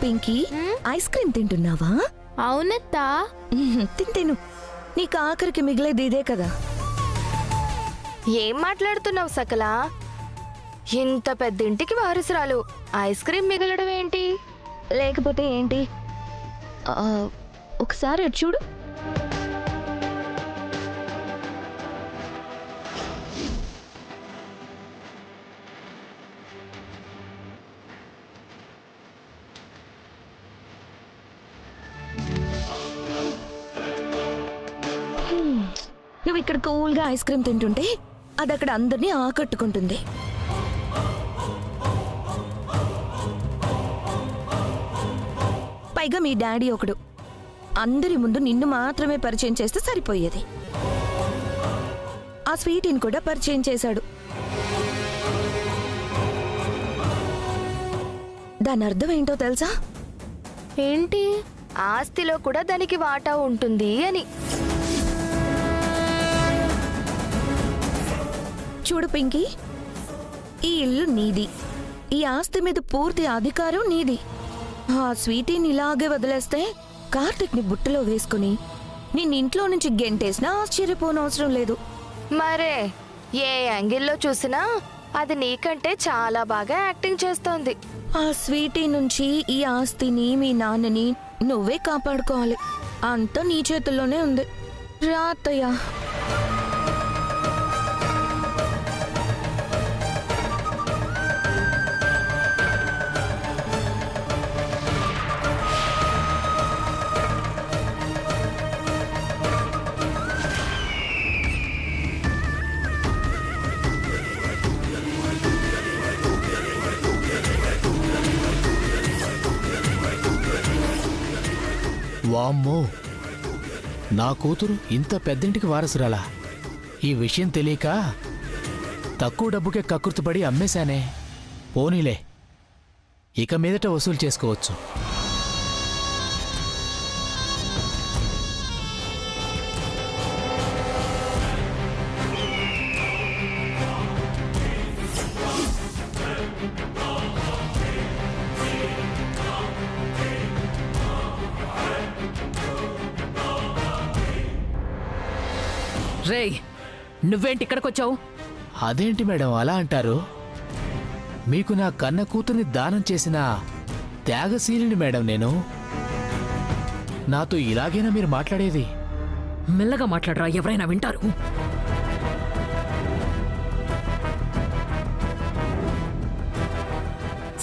Pinky, ice cream తింటున్నావా? అవునత్తా. తింటేను, నీకు ఆఖరికి మిగిలేది ఇదే కదా. ఏం మాట్లాడుతున్నావు సకలా? ఇంత పెద్ద ఇంటికి వారసురాలు ఐస్ క్రీమ్ మిగలడం ఏంటి? లేకపోతే ఏంటి? ఒకసారి అటు చూడు. నువ్వు ఇక్కడ కూల్గా ఐస్ క్రీమ్ తింటుంటే అది అక్కడ అందరినీ ఆకట్టుకుంటుంది. పైగా మీ డాడీ ఒకడు అందరి ముందు నిన్ను మాత్రమే పరిచయం చేస్తే సరిపోయేది. ఆ స్వీటీని కూడా పరిచయం చేశాడు. దాని అర్థం ఏంటో తెలుసా? ఏంటి? ఆస్తిలో కూడా దానికి వాటా ఉంటుంది అని. చూడు పింకీ, ఈ ఇల్లు నీది, ఈ ఆస్తి మీద పూర్తి అధికారం నీది. ఆ స్వీటీని ఇలాగే వదిలేస్తే కార్తిక్ని బుట్టలో వేసుకుని నిన్నింట్లో నుంచి గెంటేసినా ఆశ్చర్యపోనవసరం లేదు. మరే ఏ యాంగిల్లో చూసినా అది నీకంటే చాలా బాగా యాక్టింగ్ చేస్తోంది. ఆ స్వీటీ నుంచి ఈ ఆస్తిని, మీ నాన్నని నువ్వే కాపాడుకోవాలి. అంతా నీ చేతుల్లోనే ఉంది. రా అత్తయ్య. వామ్మో, నా కూతురు ఇంత పెద్దింటికి వారసురాలా? ఈ విషయం తెలియక తక్కువ డబ్బుకే కక్కుర్తిపడి అమ్మేశానే. పోనీలే, ఇక మీదట వసూలు చేసుకోవచ్చు. రేయ్, నువ్వేంటి ఇక్కడికొచ్చావు? అదేంటి మేడం అలా అంటారు? మీకు నా కన్న కూతుర్ని దానం చేసిన త్యాగశీలిని మేడం నేను. నాతో ఇలాగైనా మీరు మాట్లాడేది? మెల్లగా మాట్లాడరా, ఎవరైనా వింటారు.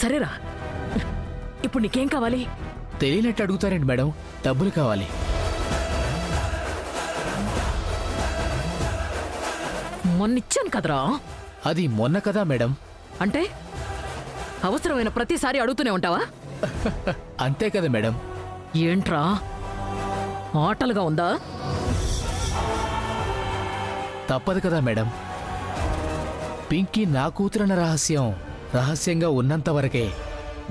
సరేరా, ఇప్పుడు నీకేం కావాలి? తెలియనట్టు అడుగుతారండి మేడం. డబ్బులు కావాలి. మొన్నిచ్చాను కదరా. అది మొన్న కదా మేడం. అంటే అవసరమైన ప్రతిసారి అడుగుతూనే ఉంటావా? అంతే కదా మేడం. ఏంట్రా, ఆటలుగా ఉందా? తప్పదు కదా మేడం. పింకీ నా కూతురన్న రహస్యం రహస్యంగా ఉన్నంత వరకే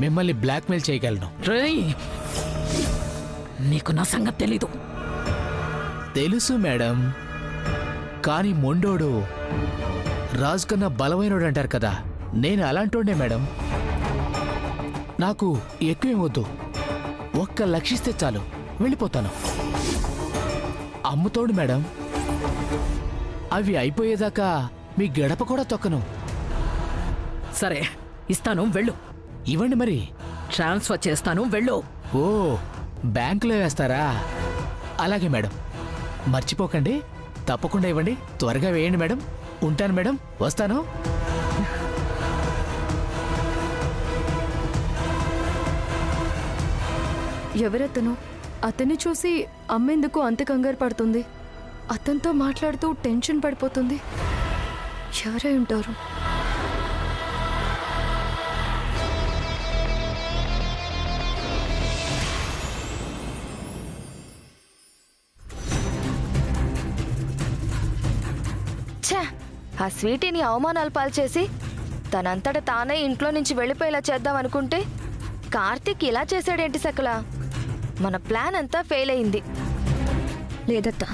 మిమ్మల్ని బ్లాక్మెయిల్ చేయగలను. రేయ్, నీకు నా సంగతి తెలీదు. తెలుసు మేడం, కానీ మొండోడు రాజు కన్నా బలమైనోడు అంటారు కదా, నేను అలాంటోడే మేడం. నాకు ఎక్కువేం వద్దు, 1 లక్షిస్తే చాలు, వెళ్ళిపోతాను. అమ్ముతోడు మేడం, అవి అయిపోయేదాకా మీ గడప కూడా తొక్కను. సరే, ఇస్తాను, వెళ్ళు. ఇవ్వండి మరి. ట్రాన్స్ఫర్ చేస్తాను, వెళ్ళు. ఓ, బ్యాంకులో వేస్తారా? అలాగే మేడం, మర్చిపోకండి. తప్పకుండా ఇవ్వండి, త్వరగా వేయండి మేడం. ఉంటాను మేడం, వస్తాను. ఎవరతను? అతన్ని చూసి అమ్మెందుకు అంత కంగారు పడుతుంది? అతనితో మాట్లాడుతూ టెన్షన్ పడిపోతుంది. ఎవరై ఉంటారు? ఆ స్వీటీని అవమానాలు పాల్చేసి తనంతట తానే ఇంట్లో నుంచి వెళ్ళిపోయేలా చేద్దాం అనుకుంటే కార్తీక్ ఇలా చేశాడేంటి సకలా? మన ప్లాన్ అంతా ఫెయిల్ అయింది. లేదత్తా,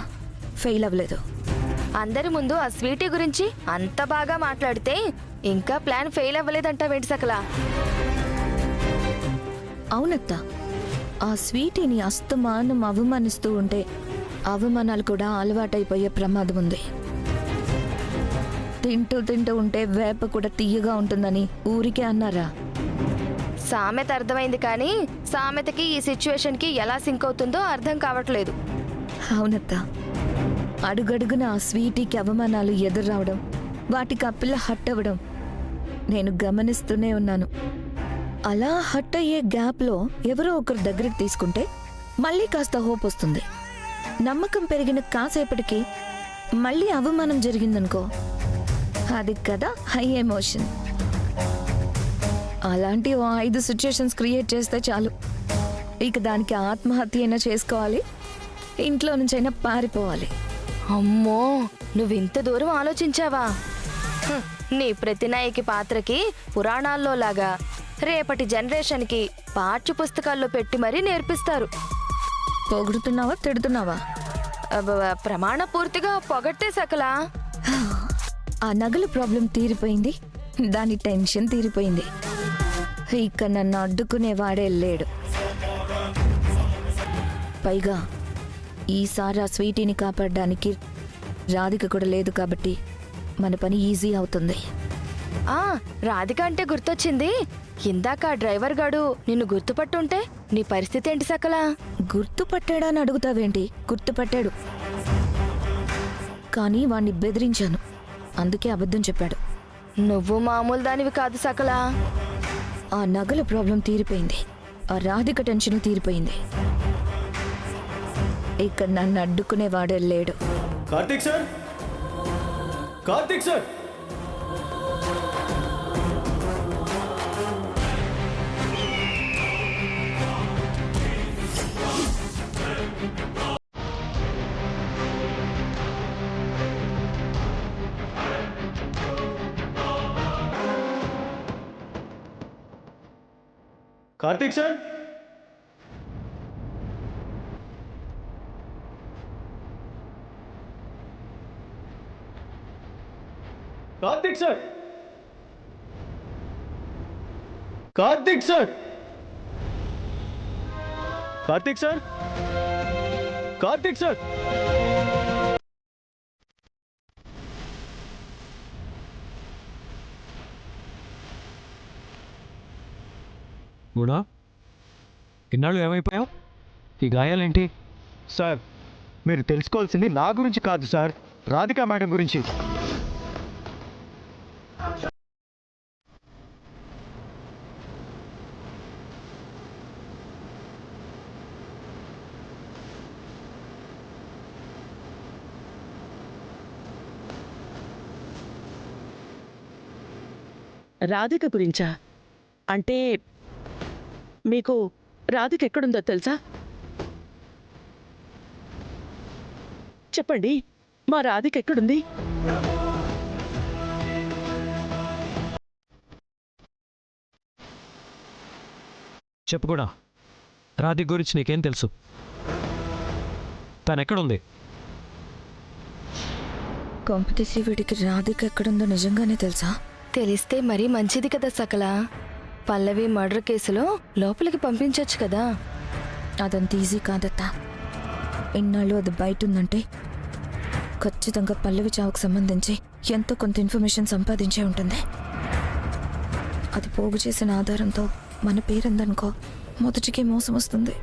ఫెయిల్ అవ్వలేదు. అందరి ముందు ఆ స్వీటీ గురించి అంత బాగా మాట్లాడితే ఇంకా ప్లాన్ ఫెయిల్ అవ్వలేదంటావేంటి సకలా? అవునత్త, ఆ స్వీటీని అస్తమానం అవమానిస్తూ ఉంటే అవమానాలు కూడా అలవాటైపోయే ప్రమాదం ఉంది. తింటూ తింటూ ఉంటే వేప కూడా తీయగా ఉంటుందని ఊరికే అన్నారా? సామెత అర్థమైంది కానీ సామెతకి ఈ సిచ్యువేషన్కి ఎలా సింక్ అవుతుందో అర్థం కావట్లేదు. అవునత్త, అడుగడుగున ఆ స్వీటీకి అవమానాలు ఎదుర్రావడం, వాటికి ఆ పిల్ల హట్ అవ్వడం నేను గమనిస్తూనే ఉన్నాను. అలా హట్ అయ్యే గ్యాప్లో ఎవరో ఒకరు దగ్గరికి తీసుకుంటే మళ్ళీ కాస్త హోప్ వస్తుంది. నమ్మకం పెరిగిన కాసేపటికి మళ్ళీ అవమానం జరిగిందనుకో, అది కదా హై ఎమోషన్. అలాంటి ఓ 5 సిచ్యుయేషన్స్ క్రియేట్ చేస్తే చాలు, ఇక దానికి ఆత్మహత్య అయినా చేసుకోవాలి, ఇంట్లో నుంచైనా పారిపోవాలి. అమ్మో, నువ్వు ఇంత దూరం ఆలోచించావా? హ్మ్, నీ ప్రతినాయకి పాత్రకి పురాణాల్లో లాగా రేపటి జనరేషన్కి పాఠ్య పుస్తకాల్లో పెట్టి మరీ నేర్పిస్తారు. పొగుడుతున్నావా తిడుతున్నావా? ప్రమాణ పూర్తిగా పొగట్టే సకలా. ఆ నగల ప్రాబ్లం తీరిపోయింది, దాని టెన్షన్ తీరిపోయింది. ఇక నన్ను అడ్డుకునేవాడే లేడు. పైగా ఈసారి ఆ స్వీటీని కాపాడడానికి రాధిక కూడా లేదు కాబట్టి మన పని ఈజీ అవుతుంది. ఆ రాధిక అంటే గుర్తొచ్చింది. ఇందాక ఆ డ్రైవర్ గాడు నిన్ను గుర్తుపట్టుంటే నీ పరిస్థితి ఏంటి సకలా? గుర్తుపట్టాడా అని అడుగుతావేంటి? గుర్తుపట్టాడు, కానీ వాణ్ణి బెదిరించాను, అందుకే అబద్ధం చెప్పాడు. నువ్వు మామూలు దానివి కాదు సకలా. ఆ నగల ప్రాబ్లం తీరిపోయింది, ఆ రాధిక టెన్షన్ తీరిపోయింది. ఇక్కడ నన్ను అడ్డుకునేవాడే లేడు. Karthik sir, Karthik sir, Karthik sir, Karthik sir, Karthik sir, Karthik sir, Karthik sir. Guna, ఇన్నాళ్ళు ఏమైపోయావు? ఈ గాయాలేంటి? సార్, మీరు తెలుసుకోవాల్సింది నా గురించి కాదు సార్, రాధికా మేడం గురించి. రాధిక గురించా? అంటే మీకు రాధిక ఎక్కడుందో తెలుసా? చెప్పండి, మా రాధిక ఎక్కడుంది? చెప్పు కూడా, రాధిక గురించి నీకేం తెలుసు? తను ఎక్కడుంది? కాంపిటీసి వీడికి రాధిక ఎక్కడుందో నిజంగానే తెలుసా? తెలిస్తే మరీ మంచిది కదా సకలా. పల్లవి మర్డర్ కేసులో లోపలికి పంపించొచ్చు కదా. అదంత ఈజీ కాదత్తా. ఇన్నాళ్ళు అది బయట ఉందంటే ఖచ్చితంగా పల్లవి చావుకు సంబంధించి ఎంతో కొంత ఇన్ఫర్మేషన్ సంపాదించే ఉంటుంది. అది పోగు చేసిన ఆధారంతో మన పేరుందనుకో, మొదటికే మోసం వస్తుంది.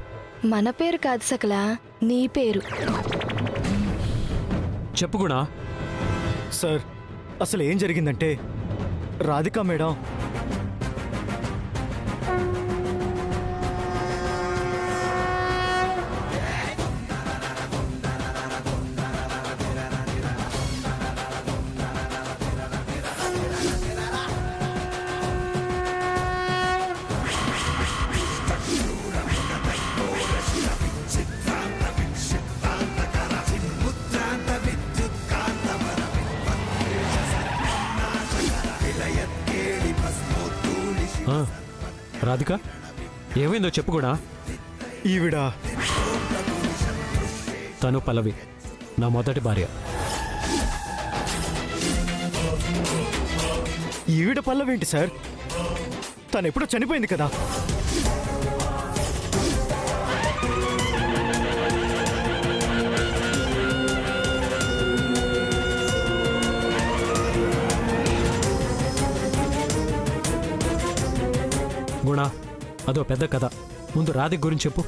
మన పేరు కాదు సకలా, నీ పేరు. చెప్పు గుణా. సార్, అసలు ఏం జరిగిందంటే రాధికా మేడం రాధిక ఏమైందో చెప్పు కూడా. ఈవిడ తను పల్లవి, నా మొదటి భార్య. ఈవిడ పల్లవేంటి సార్? తను ఎప్పుడో చనిపోయింది కదా. అదో పెద్ద కథ. ముందు రాధిక గురించి చెప్పు.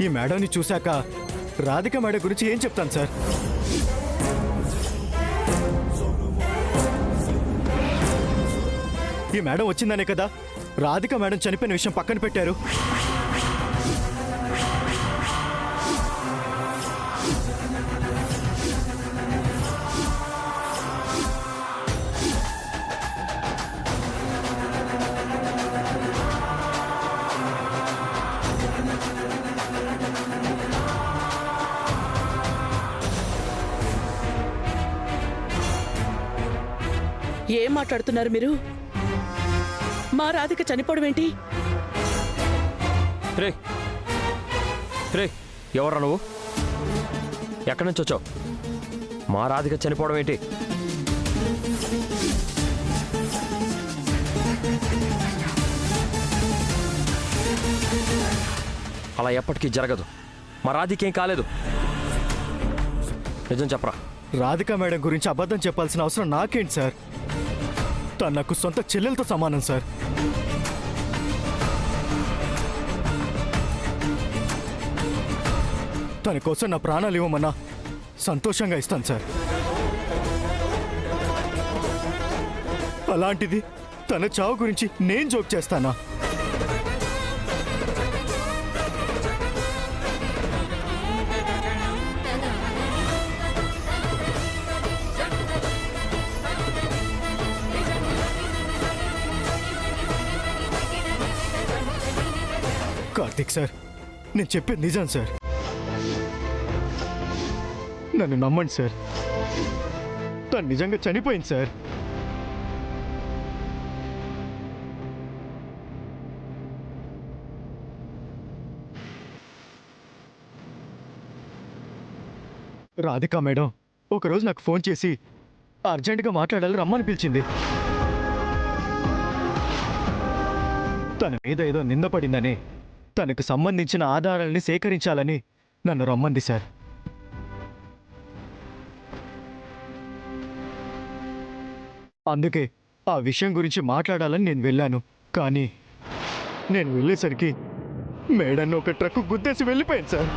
ఈ మేడంని చూశాక రాధిక మేడం గురించి ఏం చెప్తాను సార్? ఈ మేడం వచ్చిందనే కదా రాధిక మేడం చనిపోయిన విషయం పక్కన పెట్టారు. ఏం మాట్లాడుతున్నారు మీరు? మా రాధిక చనిపోవడం ఏంటి? రే రే, ఎవరా నువ్వు? ఎక్కడి నుంచి వచ్చావు? మా రాధిక చనిపోవడం ఏంటి? అలా ఎప్పటికీ జరగదు. మా రాధికేం కాలేదు. నిజం చెప్పరా. రాధిక మేడం గురించి అబద్ధం చెప్పాల్సిన అవసరం నాకేంటి సార్? తను నాకు సొంత చెల్లెలతో సమానం సార్. తన కోసం నా ప్రాణాలు ఇవ్వమన్నా సంతోషంగా ఇస్తాను సార్. అలాంటిది తన చావు గురించి నేను జోక్ చేస్తానా? కార్తీక్ సార్, నేను చెప్పేది నిజం సార్. నన్ను నమ్మండి సార్. తను నిజంగా చనిపోయింది సార్. రాధిక మేడం ఒకరోజు నాకు ఫోన్ చేసి అర్జెంటుగా మాట్లాడాలి రమ్మని పిలిచింది. తన మీద ఏదో నిందపడిందని, తనకు సంబంధించిన ఆధారాలని సేకరించాలని నన్ను రమ్మంది సార్. అందుకే ఆ విషయం గురించి మాట్లాడాలని నేను వెళ్ళాను. కానీ నేను వెళ్ళేసరికి మేడన్ని ఒక ట్రక్కు గుద్దేసి వెళ్ళిపోయాను సార్.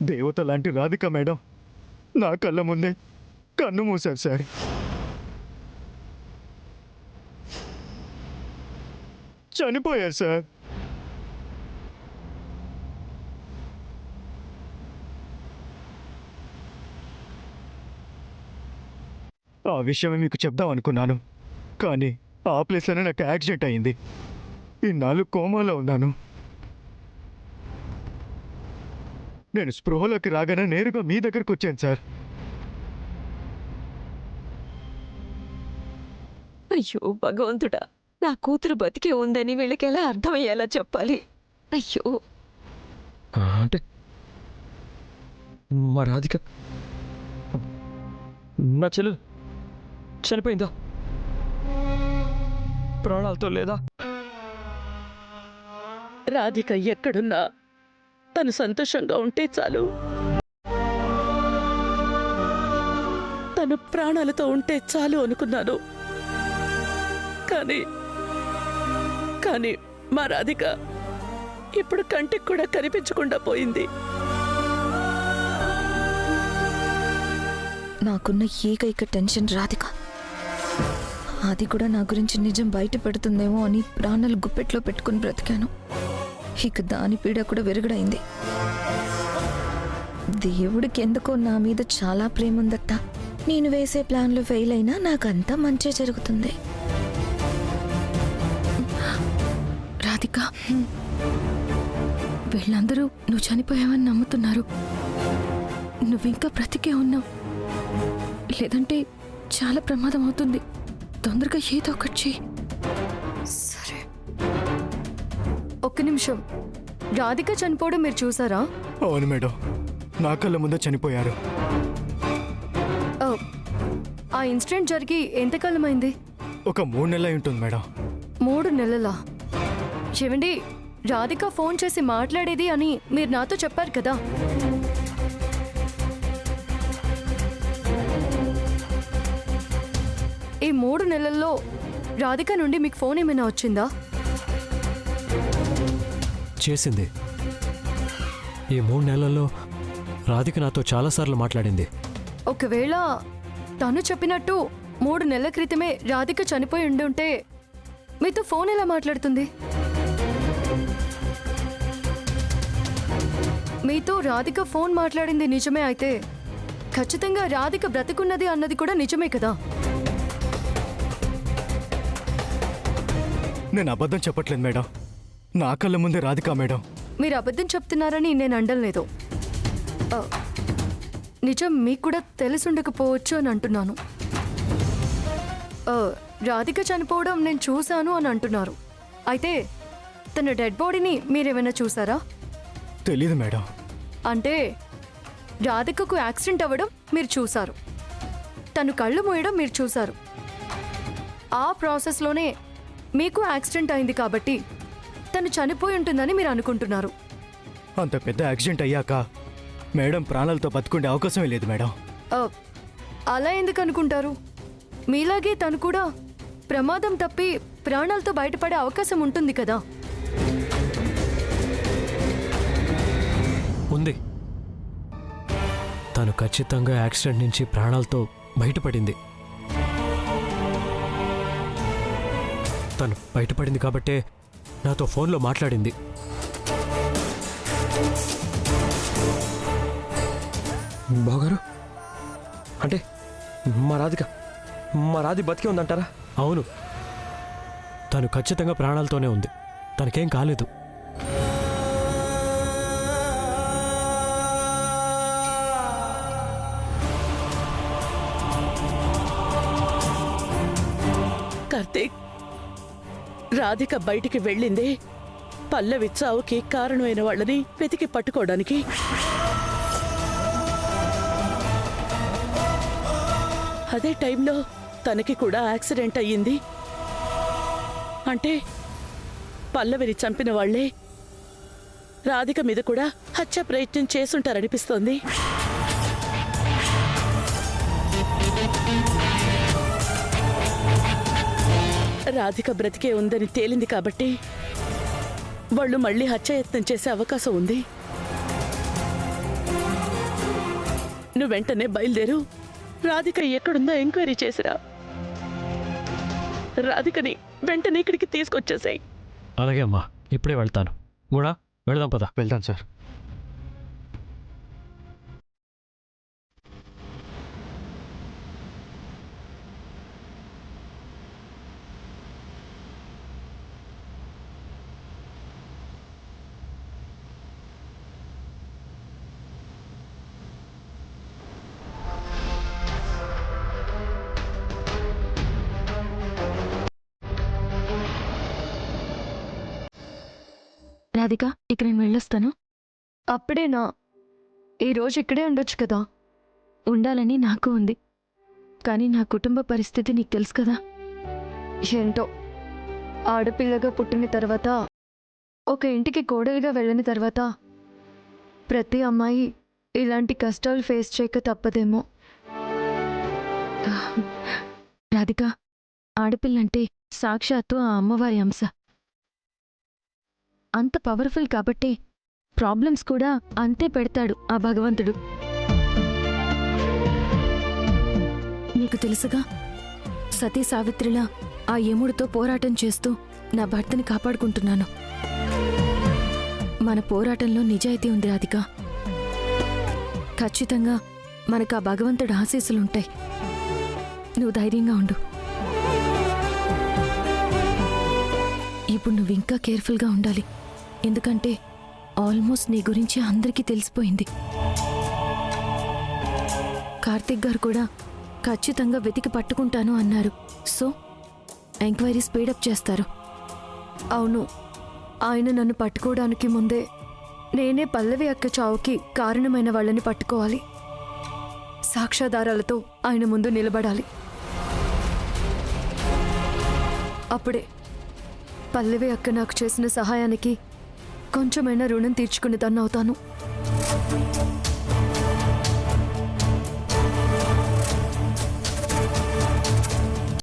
దేవత లాంటి రాధిక మేడం నా కళ్ళ ముందే కన్ను మూశారు సార్. చనిపోయారు సార్. ఆ విషయమే మీకు చెప్దాం అనుకున్నాను, కానీ ఆ ప్లేస్లోనే నాకు యాక్సిడెంట్ అయింది. ఇన్నాళ్ళు కోమాలో ఉన్నాను. నేను స్పృహలోకి రాగానే నేరుగా మీ దగ్గరకు వచ్చాను సార్. అయ్యో భగవంతుడా, నా కూతురు బతికే ఉందని వీళ్ళకి ఎలా అర్థమయ్యేలా చెప్పాలి? అయ్యో, అంటే మా రాధిక నా చెల్లెలు చనిపోయిందా? ప్రాణాలతో లేదా? రాధిక ఎక్కడున్నా తను సంతోషంగా ఉంటే చాలు. తను ప్రాణాలతో ఉంటే చాలు అనుకున్నాను. కానీ మా రాధిక ఇప్పుడు కంటికి కూడా కనిపించకుండా పోయింది. నాకున్న ఏకైక టెన్షన్ రాధిక. అది కూడా నా గురించి నిజం బయట పెడుతుందేమో అని ప్రాణాలు గుప్పెట్లో పెట్టుకుని బ్రతికాను. ఇక దాని పీడ కూడా విరగడైంది. దేవుడికి ఎందుకో నా మీద చాలా ప్రేమ ఉందత్తా. నేను వేసే ప్లాన్లు ఫెయిల్ అయినా నాకంతా మంచి జరుగుతుంది. రాధిక, వీళ్ళందరూ నువ్వు చనిపోయావని నమ్ముతున్నారు. నువ్వింకా బ్రతికే ఉన్నావు. లేదంటే చాలా ప్రమాదం అవుతుంది. తొందరగా ఏదో ఒకటి చెయ్యి. సరే, ఒక్క నిమిషం. రాధిక చనిపోవడం మీరు చూసారా? అవును మేడం, నా కళ్ళ ముందే చనిపోయారు. ఓ, ఆ ఇన్సిడెంట్ జరిగి ఎంతకాలమైంది? ఒక 3 నెలలు ఉంటుంది మేడం. 3 నెలలా? చెవండి, రాధిక ఫోన్ చేసి మాట్లాడేది అని మీరు నాతో చెప్పారు కదా. ఈ 3 నెలల్లో రాధిక నుండి మీకు ఫోన్ ఏమైనా వచ్చిందా? చేసింది. ఈ 3 నెలల్లో రాధిక నాతో చాలాసార్లు మాట్లాడింది. ఒకవేళ తను చెప్పినట్టు 3 నెలల క్రితమే రాధిక చనిపోయి ఉండుంటే మీతో ఫోన్ ఎలా మాట్లాడుతుంది? మీతో రాధిక ఫోన్ మాట్లాడింది నిజమే అయితే ఖచ్చితంగా రాధిక బ్రతికున్నది అన్నది కూడా నిజమే కదా. నేను అబద్ధం చెప్పట్లేదు మేడం, నా కళ్ళ ముందే రాధిక మేడం. మీరు అబద్ధం చెప్తున్నారని నేను అండలేదు. నిజం మీకు కూడా తెలిసుండకపోవచ్చు అని అంటున్నాను. రాధిక చనిపోవడం నేను చూశాను అని అంటున్నారు. అయితే తన డెడ్ బాడీని మీరేమైనా చూసారా? తెలీదు మేడం. అంటే రాధికకు యాక్సిడెంట్ అవ్వడం మీరు చూశారు, తను కళ్ళు మూయడం మీరు చూశారు. ఆ ప్రాసెస్లోనే మీకు యాక్సిడెంట్ అయింది కాబట్టి తను చనిపోయి ఉంటుందని మీరు అనుకుంటున్నారు. అంత పెద్ద యాక్సిడెంట్ అయ్యాక మేడం ప్రాణాలతో బతుకుండే అవకాశమే లేదు మేడం. అలా ఎందుకు అనుకుంటారు? మీలాగే తను కూడా ప్రమాదం తప్పి ప్రాణాలతో బయటపడే అవకాశం ఉంటుంది కదా. ఉంది. తను ఖచ్చితంగా యాక్సిడెంట్ నుంచి ప్రాణాలతో బయటపడింది. తను బయటపడింది కాబట్టే నాతో ఫోన్లో మాట్లాడింది. బావగారు, అంటే మా రాధి బతికే ఉందంటారా? అవును, తను ఖచ్చితంగా ప్రాణాలతోనే ఉంది. తనకేం కాలేదు. కార్తీక్, రాధిక బయటికి వెళ్ళిందే పల్లవి చావుకి కారణమైన వాళ్ళని వెతికి పట్టుకోవడానికి. అదే టైంలో తనకి కూడా యాక్సిడెంట్ అయ్యింది. అంటే పల్లవిని చంపిన వాళ్లే రాధిక మీద కూడా హత్య ప్రయత్నం చేసుంటారనిపిస్తోంది. రాధిక బ్రతికే ఉందని తేలింది కాబట్టి వాళ్ళు మళ్ళీ హత్యాయత్నం చేసే అవకాశం ఉంది. నువ్వు వెంటనే బయలుదేరు. రాధిక ఎక్కడుందో ఎంక్వైరీ చేసిరా. రాధికని వెంటనే ఇక్కడికి తీసుకొచ్చేసాయి. అలాగే అమ్మా, ఇప్పుడే వెళ్తాను. కూడా వెళదాం పద. వెళ్తాను సార్. రాధిక, ఇక నేను వెళ్ళొస్తాను. అప్పుడేనా? ఈరోజు ఇక్కడే ఉండొచ్చు కదా. ఉండాలని నాకు ఉంది, కానీ నా కుటుంబ పరిస్థితి నీకు తెలుసు కదా. ఏంటో, ఆడపిల్లగా పుట్టిన తర్వాత, ఒక ఇంటికి కోడలిగా వెళ్ళిన తర్వాత ప్రతి అమ్మాయి ఇలాంటి కష్టాలు ఫేస్ చేయక తప్పదేమో. రాధిక, ఆడపిల్లంటే సాక్షాత్తు ఆ అమ్మవారి అంశ. అంత పవర్ఫుల్ కాబట్టి ప్రాబ్లమ్స్ కూడా అంతే పెడతాడు ఆ భగవంతుడు. నీకు తెలుసుగా, సతీ సావిత్రిలా ఆ యముడితో పోరాటం చేస్తూ నా భర్తని కాపాడుకుంటున్నాను. మన పోరాటంలో నిజాయితీ ఉంది రాధిక. ఖచ్చితంగా మనకు ఆ భగవంతుడి ఆశీస్సులుంటాయి. నువ్వు ధైర్యంగా ఉండు. ఇప్పుడు నువ్వు ఇంకా కేర్ఫుల్గా ఉండాలి. ఎందుకంటే ఆల్మోస్ట్ నీ గురించి అందరికీ తెలిసిపోయింది. కార్తిక్ గారు కూడా ఖచ్చితంగా వెతికి పట్టుకుంటాను అన్నారు. సో ఎంక్వైరీ స్పీడప్ చేస్తారు. అవును, ఆయన నన్ను పట్టుకోవడానికి ముందే నేనే పల్లవి అక్క చావుకి కారణమైన వాళ్ళని పట్టుకోవాలి. సాక్ష్యాధారాలతో ఆయన ముందు నిలబడాలి. అప్పుడే పల్లవి అక్క నాకు చేసిన సహాయానికి కొంచెమైనా రుణం తీర్చుకునేదాన్ని అవుతాను.